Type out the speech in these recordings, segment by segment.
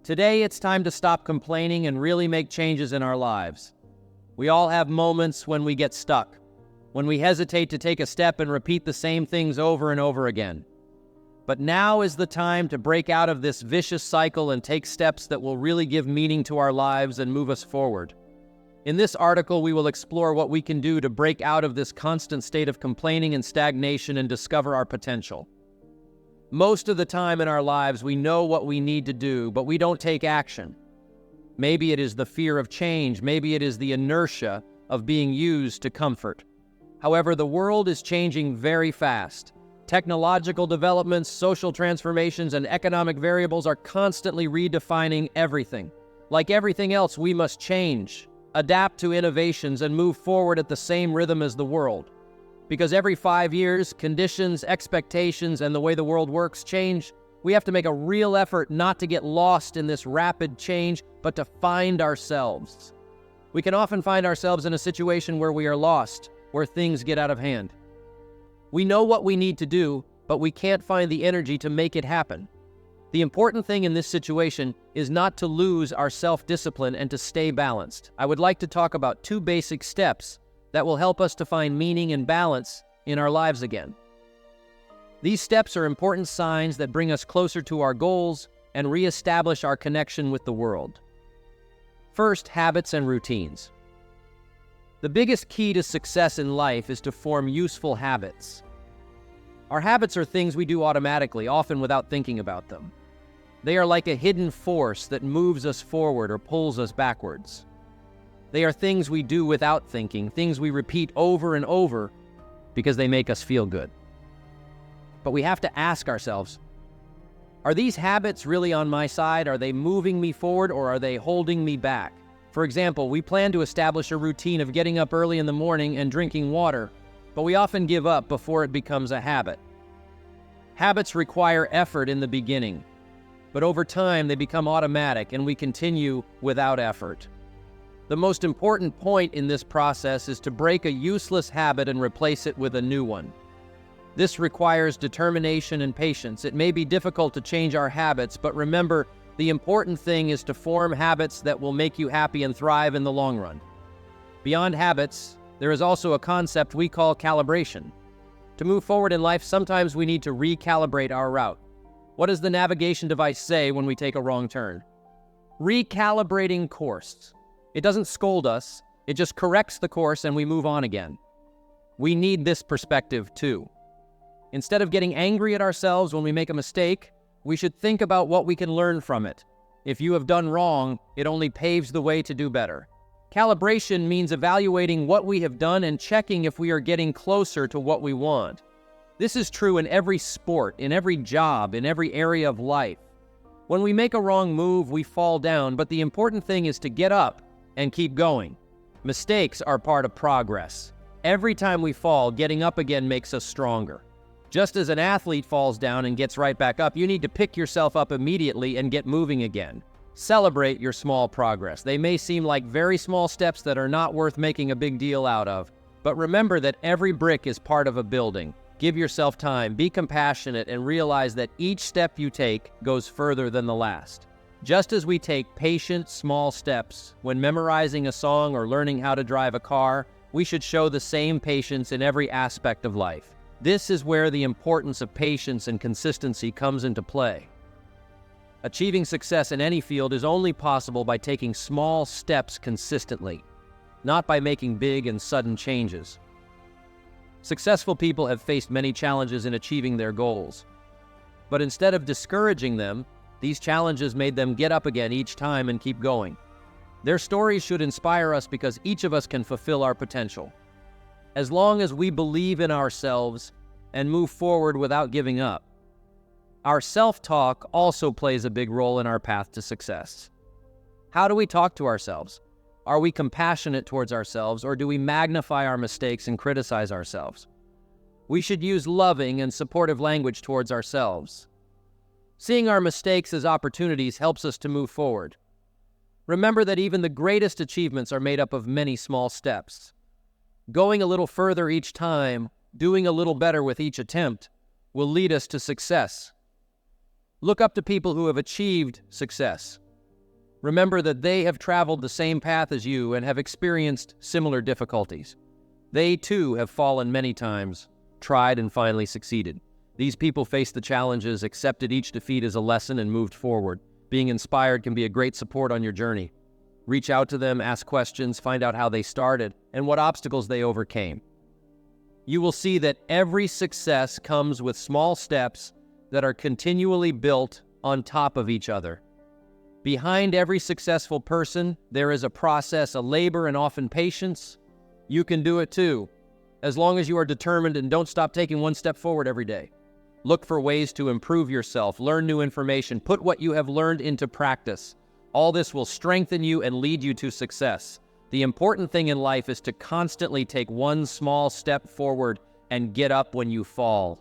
Today, it's time to stop complaining and really make changes in our lives. We all have moments when we get stuck, when we hesitate to take a step and repeat the same things over and over again. But now is the time to break out of this vicious cycle and take steps that will really give meaning to our lives and move us forward. In this article, we will explore what we can do to break out of this constant state of complaining and stagnation and discover our potential. Most of the time in our lives, we know what we need to do, but we don't take action. Maybe it is the fear of change. Maybe it is the inertia of being used to comfort. However, the world is changing very fast. Technological developments, social transformations, and economic variables are constantly redefining everything. Like everything else, we must change, adapt to innovations, and move forward at the same rhythm as the world. Because every 5 years, conditions, expectations, and the way the world works change, we have to make a real effort not to get lost in this rapid change, but to find ourselves. We can often find ourselves in a situation where we are lost, where things get out of hand. We know what we need to do, but we can't find the energy to make it happen. The important thing in this situation is not to lose our self-discipline and to stay balanced. I would like to talk about 2 basic steps that will help us to find meaning and balance in our lives again. These steps are important signs that bring us closer to our goals and reestablish our connection with the world. First, habits and routines. The biggest key to success in life is to form useful habits. Our habits are things we do automatically, often without thinking about them. They are like a hidden force that moves us forward or pulls us backwards. They are things we do without thinking, things we repeat over and over because they make us feel good. But we have to ask ourselves, are these habits really on my side? Are they moving me forward or are they holding me back? For example, we plan to establish a routine of getting up early in the morning and drinking water, but we often give up before it becomes a habit. Habits require effort in the beginning, but over time they become automatic and we continue without effort. The most important point in this process is to break a useless habit and replace it with a new one. This requires determination and patience. It may be difficult to change our habits, but remember, the important thing is to form habits that will make you happy and thrive in the long run. Beyond habits, there is also a concept we call calibration. To move forward in life, sometimes we need to recalibrate our route. What does the navigation device say when we take a wrong turn? Recalibrating course. It doesn't scold us, it just corrects the course and we move on again. We need this perspective too. Instead of getting angry at ourselves when we make a mistake, we should think about what we can learn from it. If you have done wrong, it only paves the way to do better. Calibration means evaluating what we have done and checking if we are getting closer to what we want. This is true in every sport, in every job, in every area of life. When we make a wrong move, we fall down, but the important thing is to get up and keep going. Mistakes are part of progress. Every time we fall, getting up again makes us stronger. Just as an athlete falls down and gets right back up, you need to pick yourself up immediately and get moving again. Celebrate your small progress. They may seem like very small steps that are not worth making a big deal out of, but remember that every brick is part of a building. Give yourself time, be compassionate, and realize that each step you take goes further than the last. Just as we take patient, small steps when memorizing a song or learning how to drive a car, we should show the same patience in every aspect of life. This is where the importance of patience and consistency comes into play. Achieving success in any field is only possible by taking small steps consistently, not by making big and sudden changes. Successful people have faced many challenges in achieving their goals. But instead of discouraging them, these challenges made them get up again each time and keep going. Their stories should inspire us because each of us can fulfill our potential. As long as we believe in ourselves and move forward without giving up. Our self-talk also plays a big role in our path to success. How do we talk to ourselves? Are we compassionate towards ourselves, or do we magnify our mistakes and criticize ourselves? We should use loving and supportive language towards ourselves. Seeing our mistakes as opportunities helps us to move forward. Remember that even the greatest achievements are made up of many small steps. Going a little further each time, doing a little better with each attempt, will lead us to success. Look up to people who have achieved success. Remember that they have traveled the same path as you and have experienced similar difficulties. They too have fallen many times, tried and finally succeeded. These people faced the challenges, accepted each defeat as a lesson, and moved forward. Being inspired can be a great support on your journey. Reach out to them, ask questions, find out how they started, and what obstacles they overcame. You will see that every success comes with small steps that are continually built on top of each other. Behind every successful person, there is a process, a labor, and often patience. You can do it too, as long as you are determined and don't stop taking one step forward every day. Look for ways to improve yourself, learn new information, put what you have learned into practice. All this will strengthen you and lead you to success. The important thing in life is to constantly take one small step forward and get up when you fall.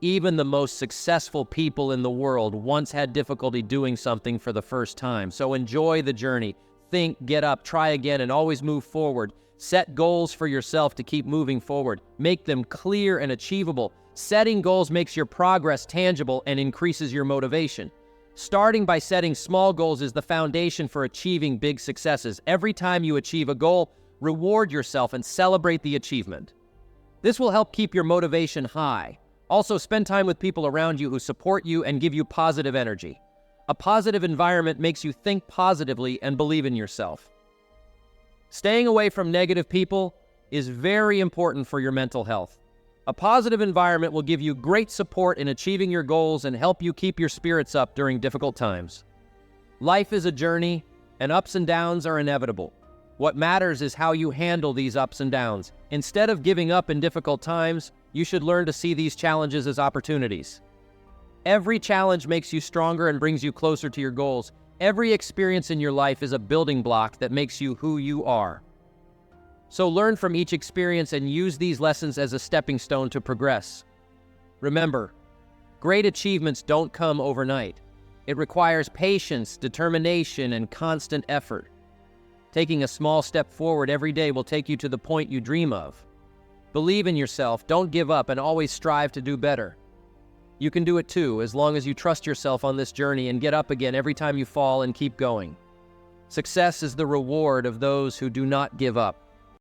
Even the most successful people in the world once had difficulty doing something for the first time. So enjoy the journey. Think, get up, try again, and always move forward. Set goals for yourself to keep moving forward. Make them clear and achievable. Setting goals makes your progress tangible and increases your motivation. Starting by setting small goals is the foundation for achieving big successes. Every time you achieve a goal, reward yourself and celebrate the achievement. This will help keep your motivation high. Also, spend time with people around you who support you and give you positive energy. A positive environment makes you think positively and believe in yourself. Staying away from negative people is very important for your mental health. A positive environment will give you great support in achieving your goals and help you keep your spirits up during difficult times. Life is a journey, and ups and downs are inevitable. What matters is how you handle these ups and downs. Instead of giving up in difficult times, you should learn to see these challenges as opportunities. Every challenge makes you stronger and brings you closer to your goals. Every experience in your life is a building block that makes you who you are. So learn from each experience and use these lessons as a stepping stone to progress. Remember, great achievements don't come overnight. It requires patience, determination, and constant effort. Taking a small step forward every day will take you to the point you dream of. Believe in yourself, don't give up, and always strive to do better. You can do it too, as long as you trust yourself on this journey and get up again every time you fall and keep going. Success is the reward of those who do not give up.